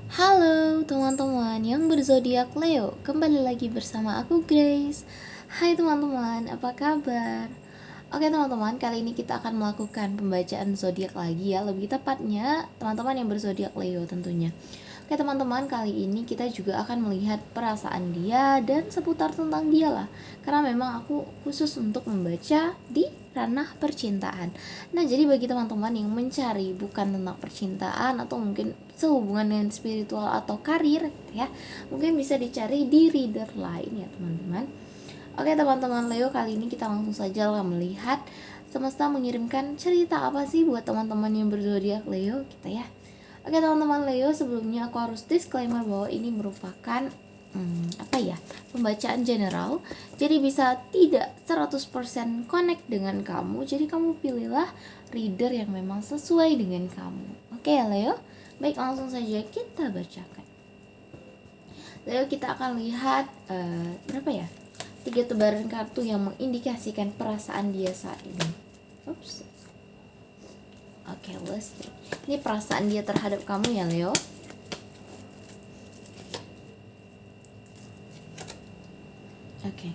Halo teman-teman yang berzodiak Leo, kembali lagi bersama aku Grace. Hai teman-teman, apa kabar? Oke teman-teman, kali ini kita akan melakukan pembacaan zodiak lagi ya. Lebih tepatnya teman-teman yang berzodiak Leo tentunya. Oke teman-teman, kali ini kita juga akan melihat perasaan dia dan seputar tentang dia lah. Karena memang aku khusus untuk membaca di ranah percintaan. Nah, jadi bagi teman-teman yang mencari bukan tentang percintaan atau mungkin sehubungan dengan spiritual atau karir ya, mungkin bisa dicari di reader lain ya teman-teman. Oke teman-teman Leo, kali ini kita langsung saja lah melihat semesta mengirimkan cerita apa sih buat teman-teman yang berzodiak Leo kita ya. Oke teman-teman Leo, sebelumnya aku harus disclaimer bahwa ini merupakan pembacaan general. Jadi bisa tidak 100% connect dengan kamu. Jadi kamu pilihlah reader yang memang sesuai dengan kamu. Oke ya Leo? Baik, langsung saja kita bacakan. Leo, kita akan lihat tiga tebaran kartu yang mengindikasikan perasaan dia saat ini. Oke, let's see. Ini perasaan dia terhadap kamu ya, Leo. Oke.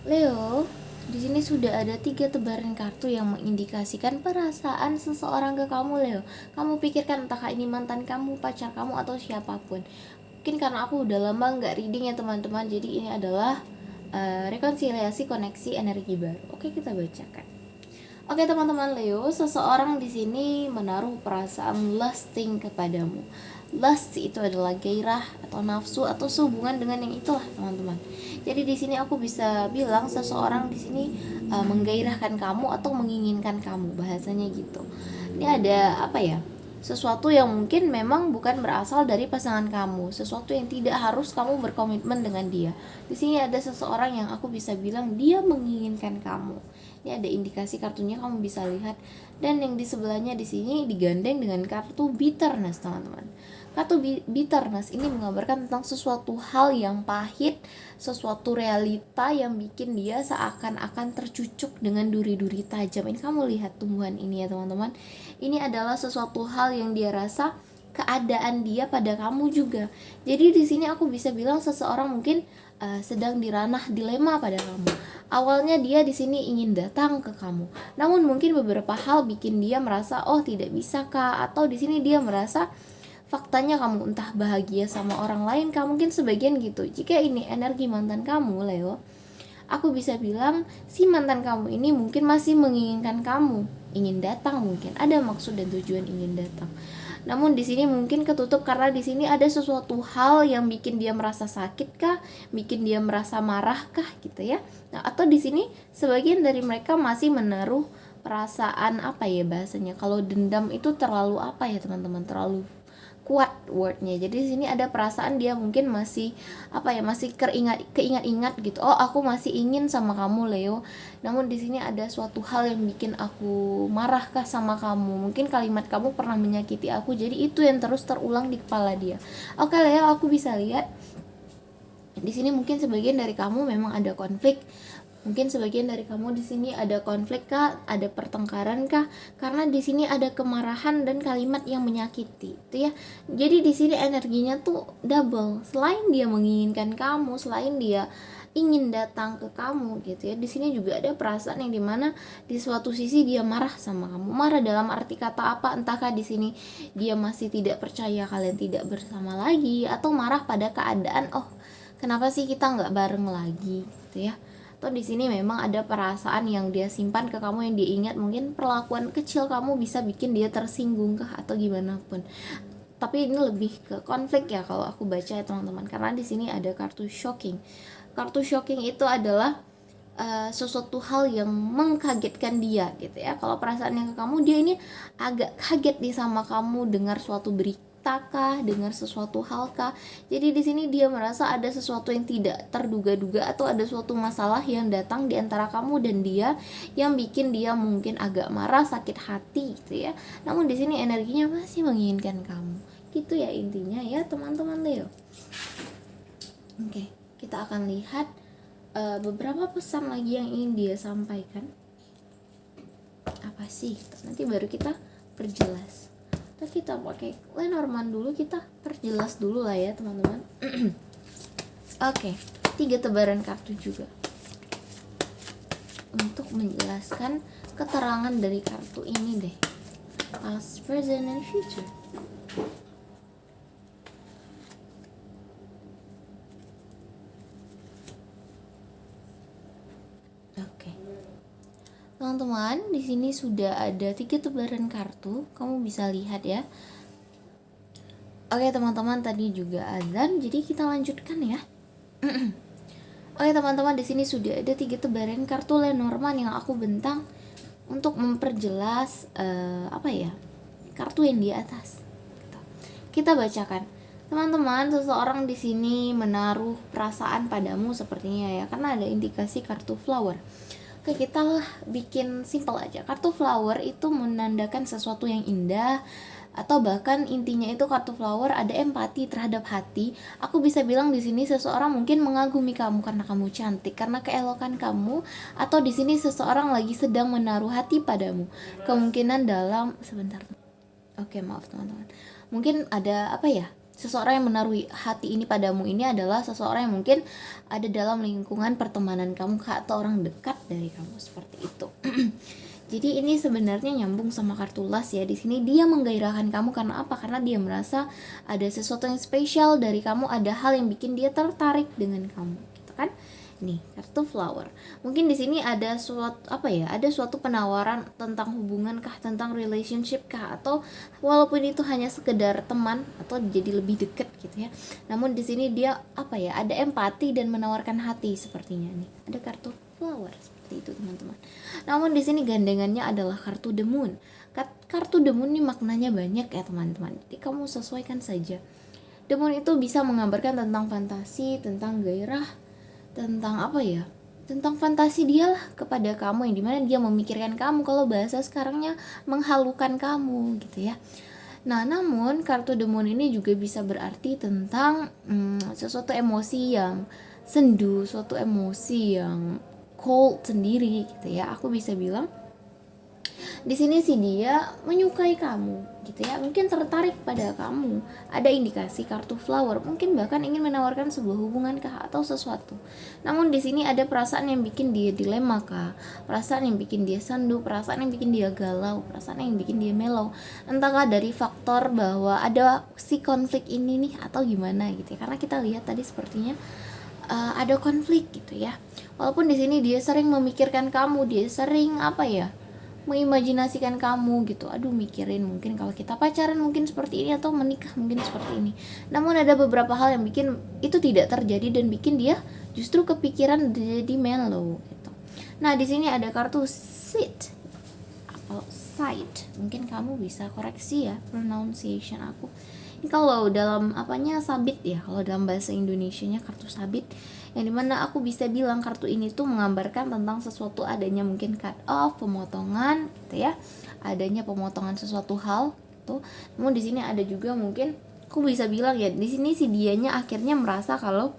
Leo, di sini sudah ada 3 tebaran kartu yang mengindikasikan perasaan seseorang ke kamu, Leo. Kamu pikirkan entah ini mantan kamu, pacar kamu, atau siapapun. Mungkin karena aku udah lama nggak reading ya teman-teman, jadi ini adalah rekonsiliasi koneksi energi baru. Oke, kita bacakan. Oke teman-teman Leo, seseorang di sini menaruh perasaan lusting kepadamu. Lust itu adalah gairah atau nafsu atau sehubungan dengan yang itulah teman-teman. Jadi di sini aku bisa bilang seseorang di sini menggairahkan kamu atau menginginkan kamu, bahasanya gitu. Ini ada sesuatu yang mungkin memang bukan berasal dari pasangan kamu, sesuatu yang tidak harus kamu berkomitmen dengan dia. Di sini ada seseorang yang aku bisa bilang dia menginginkan kamu. Ini ada indikasi kartunya, kamu bisa lihat. Dan yang di sebelahnya di sini digandeng dengan kartu bitterness, teman-teman. Kartu bitterness ini mengabarkan tentang sesuatu hal yang pahit, sesuatu realita yang bikin dia seakan-akan tercucuk dengan duri-duri tajam. Ini kamu lihat tumbuhan ini ya, teman-teman. Ini adalah sesuatu hal yang dia rasa keadaan dia pada kamu juga. Jadi di sini aku bisa bilang seseorang mungkin sedang di ranah dilema pada kamu. Awalnya dia di sini ingin datang ke kamu, namun mungkin beberapa hal bikin dia merasa oh tidak bisa kah, atau di sini dia merasa faktanya kamu entah bahagia sama orang lain kah, mungkin sebagian gitu. Jika ini energi mantan kamu Leo, aku bisa bilang si mantan kamu ini mungkin masih menginginkan kamu, ingin datang, mungkin ada maksud dan tujuan ingin datang. Namun di sini mungkin ketutup karena di sini ada sesuatu hal yang bikin dia merasa sakit kah, bikin dia merasa marah kah gitu ya. Nah, atau di sini sebagian dari mereka masih menaruh perasaan bahasanya. Kalau dendam itu terlalu teman-teman, terlalu kuat wordnya. Jadi di sini ada perasaan dia mungkin masih masih keingat-ingat gitu. Oh, aku masih ingin sama kamu Leo. Namun di sini ada suatu hal yang bikin aku marahkah sama kamu. Mungkin kalimat kamu pernah menyakiti aku. Jadi itu yang terus terulang di kepala dia. Oke Leo, aku bisa lihat di sini mungkin sebagian dari kamu memang ada konflik. Mungkin sebagian dari kamu di sini ada konflik kah, ada pertengkaran kah? Karena di sini ada kemarahan dan kalimat yang menyakiti, itu ya. Jadi di sini energinya tuh double. Selain dia menginginkan kamu, selain dia ingin datang ke kamu gitu ya, di sini juga ada perasaan yang dimana di suatu sisi dia marah sama kamu. Marah dalam arti kata apa? Entahkah di sini dia masih tidak percaya kalian tidak bersama lagi, atau marah pada keadaan kenapa sih kita nggak bareng lagi gitu ya. Atau di sini memang ada perasaan yang dia simpan ke kamu, yang dia ingat, mungkin perlakuan kecil kamu bisa bikin dia tersinggung kah atau gimana pun. Tapi ini lebih ke konflik ya kalau aku baca ya teman-teman, karena di sini ada kartu shocking. Kartu shocking itu adalah sesuatu hal yang mengkagetkan dia gitu ya. Kalau perasaan yang ke kamu, dia ini agak kaget nih sama kamu dengar suatu berita kah, dengar sesuatu hal kah. Jadi di sini dia merasa ada sesuatu yang tidak terduga-duga atau ada suatu masalah yang datang di antara kamu dan dia yang bikin dia mungkin agak marah, sakit hati gitu ya. Namun di sini energinya masih menginginkan kamu. Gitu ya intinya ya teman-teman Leo. Oke, kita akan lihat beberapa pesan lagi yang ingin dia sampaikan. Apa sih? Nanti baru kita perjelas. Kita pakai Lenormand dulu, kita perjelas dulu lah ya teman-teman. Oke, 3 tebaran kartu juga untuk menjelaskan keterangan dari kartu ini deh. Past, present, and future. Oke. Teman-teman, di sini sudah ada 3 tebaran kartu. Kamu bisa lihat ya. Oke teman-teman, tadi juga azan, jadi kita lanjutkan ya. Oke teman-teman, di sini sudah ada 3 tebaran kartu Lenormand yang aku bentang untuk memperjelas kartu yang di atas. Kita bacakan. Teman-teman, seseorang di sini menaruh perasaan padamu sepertinya ya, karena ada indikasi kartu flower. Oke, kita bikin simple aja. Kartu flower itu menandakan sesuatu yang indah, atau bahkan intinya itu kartu flower ada empati terhadap hati. Aku bisa bilang di sini seseorang mungkin mengagumi kamu karena kamu cantik, karena keelokan kamu, atau di sini seseorang lagi sedang menaruh hati padamu. Kemungkinan dalam maaf teman-teman. Mungkin ada seseorang yang menaruh hati ini padamu ini adalah seseorang yang mungkin ada dalam lingkungan pertemanan kamu atau orang dekat dari kamu, seperti itu. Jadi ini sebenarnya nyambung sama kartu las ya. Di sini dia menggairahkan kamu karena apa? Karena dia merasa ada sesuatu yang spesial dari kamu, ada hal yang bikin dia tertarik dengan kamu, gitu kan? Nih, kartu flower. Mungkin di sini ada suatu penawaran tentang hubungan kah, tentang relationship kah, atau walaupun itu hanya sekedar teman atau jadi lebih dekat gitu ya. Namun di sini dia ada empati dan menawarkan hati sepertinya nih. Ada kartu flower seperti itu teman-teman. Namun di sini gandengannya adalah kartu the moon. Kartu the moon ini maknanya banyak ya teman-teman. Jadi kamu sesuaikan saja. The moon itu bisa menggambarkan tentang fantasi, tentang gairah, tentang tentang fantasi dia lah kepada kamu, yang dimana dia memikirkan kamu, kalau bahasa sekarangnya menghalukan kamu gitu ya. Nah, namun kartu the moon ini juga bisa berarti tentang sesuatu emosi yang sendu, suatu emosi yang cold sendiri gitu ya. Aku bisa bilang di sini sih dia menyukai kamu gitu ya, mungkin tertarik pada kamu. Ada indikasi kartu flower, mungkin bahkan ingin menawarkan sebuah hubungan kah atau sesuatu. Namun di sini ada perasaan yang bikin dia dilema kah, perasaan yang bikin dia sendu, perasaan yang bikin dia galau, perasaan yang bikin dia mellow. Entahkah dari faktor bahwa ada si konflik ini nih atau gimana gitu ya. Karena kita lihat tadi sepertinya ada konflik gitu ya. Walaupun di sini dia sering memikirkan kamu, dia sering mengimajinasikan kamu gitu. Aduh, mikirin mungkin kalau kita pacaran mungkin seperti ini, atau menikah mungkin seperti ini. Namun ada beberapa hal yang bikin itu tidak terjadi dan bikin dia justru kepikiran jadi mellow gitu. Nah, di sini ada kartu sit atau side. Mungkin kamu bisa koreksi ya pronunciation aku. Ini kalau dalam sabit ya, kalau dalam bahasa Indonesianya kartu sabit, yang dimana aku bisa bilang kartu ini tuh menggambarkan tentang sesuatu adanya mungkin cut off, pemotongan gitu ya, adanya pemotongan sesuatu hal gitu. Namun di sini ada juga mungkin aku bisa bilang ya, di sini si dianya akhirnya merasa kalau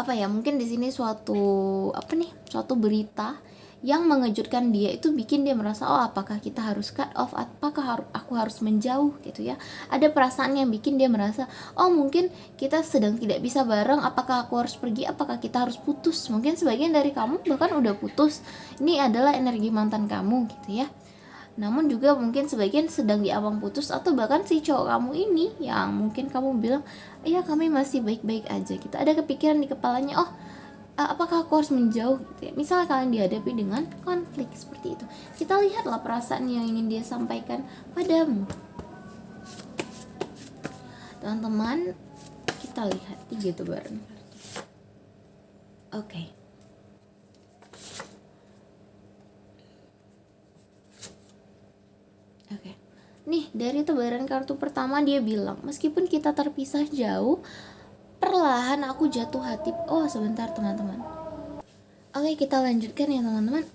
mungkin di sini suatu berita yang mengejutkan dia itu bikin dia merasa, oh apakah kita harus cut off, apakah aku harus menjauh gitu ya. Ada perasaan yang bikin dia merasa, oh mungkin kita sedang tidak bisa bareng, apakah aku harus pergi, apakah kita harus putus. Mungkin sebagian dari kamu bahkan udah putus, ini adalah energi mantan kamu gitu ya. Namun juga mungkin sebagian sedang di awang putus, atau bahkan si cowok kamu ini yang mungkin kamu bilang, iya kami masih baik-baik aja gitu. Ada kepikiran di kepalanya, oh apakah aku harus menjauh gitu ya. Misalnya kalian dihadapi dengan konflik seperti itu, kita lihatlah perasaan yang ingin dia sampaikan padamu. Teman-teman, kita lihat 3 tebaran. Oke. Nih, dari tebaran kartu pertama dia bilang, meskipun kita terpisah jauh, perlahan aku jatuh hati. Oh sebentar teman-teman. Oke, kita lanjutkan ya teman-teman.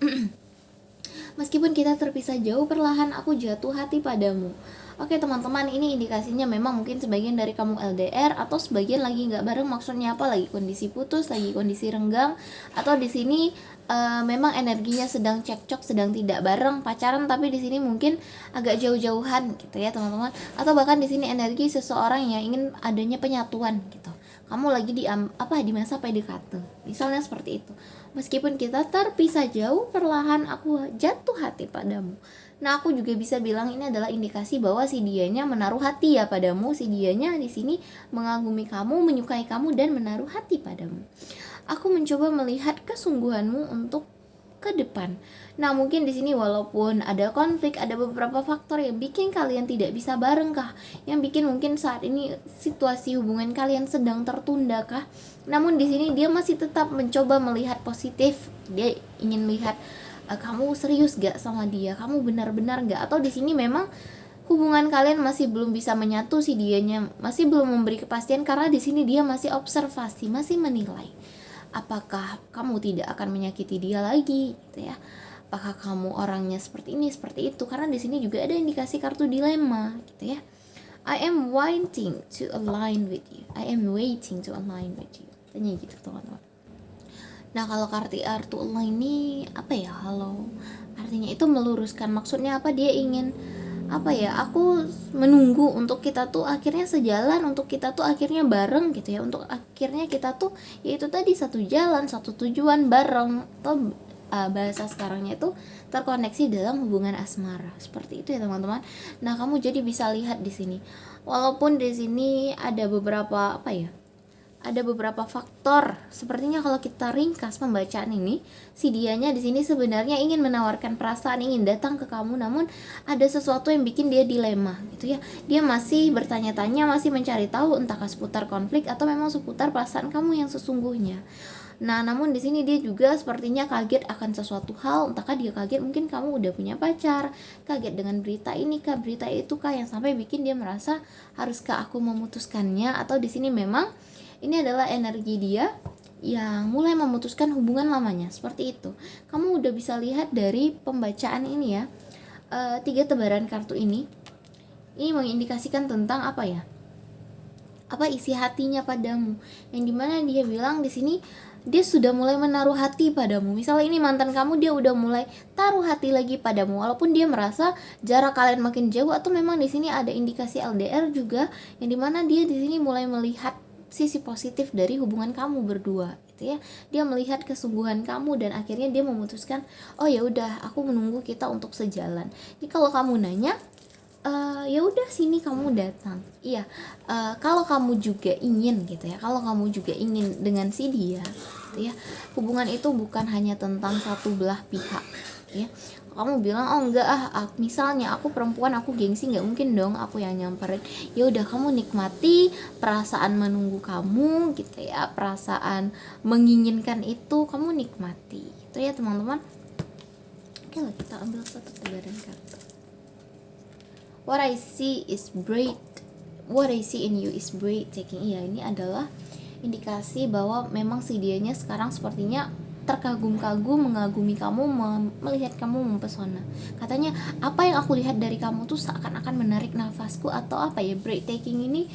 Meskipun kita terpisah jauh, perlahan aku jatuh hati padamu. Oke teman-teman, ini indikasinya memang mungkin sebagian dari kamu LDR atau sebagian lagi nggak bareng. Maksudnya apa? Lagi kondisi putus, lagi kondisi renggang, atau di sini memang energinya sedang cekcok, sedang tidak bareng, pacaran tapi di sini mungkin agak jauh-jauhan gitu ya teman-teman. Atau bahkan di sini energi seseorang yang ingin adanya penyatuan gitu. Kamu lagi di masa PDKT, misalnya seperti itu. Meskipun kita terpisah jauh, perlahan aku jatuh hati padamu. Nah, aku juga bisa bilang ini adalah indikasi bahwa si dianya menaruh hati ya padamu. Si dianya di sini mengagumi kamu, menyukai kamu, dan menaruh hati padamu. Aku mencoba melihat kesungguhanmu untuk ke depan. Nah, mungkin di sini walaupun ada konflik, ada beberapa faktor yang bikin kalian tidak bisa bareng kah? Yang bikin mungkin saat ini situasi hubungan kalian sedang tertunda kah? Namun di sini dia masih tetap mencoba melihat positif. Dia ingin lihat kamu serius gak sama dia, kamu benar-benar gak, atau di sini memang hubungan kalian masih belum bisa menyatu, si dianya masih belum memberi kepastian karena di sini dia masih observasi, masih menilai apakah kamu tidak akan menyakiti dia lagi gitu ya, apakah kamu orangnya seperti ini seperti itu, karena di sini juga ada indikasi kartu dilema gitu ya. I am waiting to align with you, I am waiting to align with you, tanya gitu teman-teman. Nah, kalau kartu Allah ini apa ya? Halo, artinya itu meluruskan. Maksudnya apa? Dia ingin apa ya? Aku menunggu untuk kita tuh akhirnya sejalan, untuk kita tuh akhirnya bareng gitu ya. Untuk akhirnya kita tuh yaitu tadi satu jalan, satu tujuan bareng. Atau bahasa sekarangnya itu terkoneksi dalam hubungan asmara. Seperti itu ya, teman-teman. Nah, kamu jadi bisa lihat di sini. Walaupun di sini ada beberapa ada beberapa faktor. Sepertinya kalau kita ringkas pembacaan ini, si dianya di sini sebenarnya ingin menawarkan perasaan, ingin datang ke kamu, namun ada sesuatu yang bikin dia dilema gitu ya. Dia masih bertanya-tanya, masih mencari tahu entahkah seputar konflik atau memang seputar perasaan kamu yang sesungguhnya. Nah, namun di sini dia juga sepertinya kaget akan sesuatu hal. Entahkah dia kaget mungkin kamu udah punya pacar, kaget dengan berita ini kah, berita itu kah, yang sampai bikin dia merasa haruskah aku memutuskannya, atau di sini memang ini adalah energi dia yang mulai memutuskan hubungan lamanya, seperti itu. Kamu udah bisa lihat dari pembacaan ini ya, 3 tebaran kartu ini mengindikasikan tentang apa ya, apa isi hatinya padamu, yang dimana dia bilang di sini dia sudah mulai menaruh hati padamu. Misalnya ini mantan kamu, dia udah mulai taruh hati lagi padamu, walaupun dia merasa jarak kalian makin jauh, atau memang di sini ada indikasi LDR juga, yang dimana dia di sini mulai melihat sisi positif dari hubungan kamu berdua gitu ya. Dia melihat kesungguhan kamu dan akhirnya dia memutuskan, oh ya udah, aku menunggu kita untuk sejalan. Jadi kalau kamu nanya, ya udah sini kamu datang. Iya, kalau kamu juga ingin gitu ya, kalau kamu juga ingin dengan si dia gitu ya, hubungan itu bukan hanya tentang satu belah pihak ya. Kamu bilang, oh enggak misalnya aku perempuan, aku gengsi, nggak mungkin dong aku yang nyamperin. Ya udah, kamu nikmati perasaan menunggu kamu gitu ya, perasaan menginginkan itu kamu nikmati gitu ya teman-teman. Oke lah, kita ambil satu tebaran kartu. What I see in you is breathtaking. Iya, ini adalah indikasi bahwa memang si dianya sekarang sepertinya terkagum-kagum, mengagumi kamu, melihat kamu mempesona. Katanya, apa yang aku lihat dari kamu tuh seakan-akan menarik nafasku, atau apa ya, breathtaking ini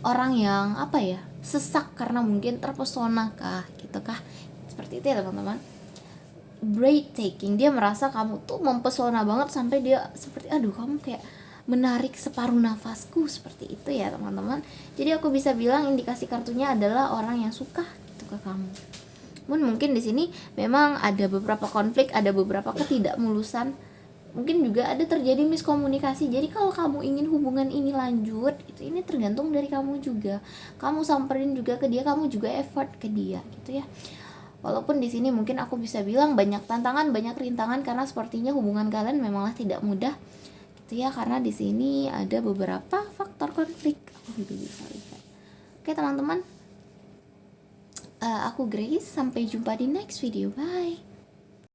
orang yang apa ya, sesak karena mungkin terpesona kah gitu kah, seperti itu ya teman-teman. Breathtaking, dia merasa kamu tuh mempesona banget sampai dia seperti aduh, kamu kayak menarik separuh nafasku, seperti itu ya teman-teman. Jadi aku bisa bilang indikasi kartunya adalah orang yang suka gitu ke kamu. Mungkin di sini memang ada beberapa konflik, ada beberapa ketidakmulusan, mungkin juga ada terjadi miskomunikasi. Jadi kalau kamu ingin hubungan ini lanjut, ini tergantung dari kamu juga. Kamu samperin juga ke dia, kamu juga effort ke dia gitu ya. Walaupun di sini mungkin aku bisa bilang banyak tantangan, banyak rintangan, karena sepertinya hubungan kalian memanglah tidak mudah gitu ya, karena di sini ada beberapa faktor konflik. Aku juga bisa lihat. Oke teman-teman, aku Grace, sampai jumpa di next video, bye.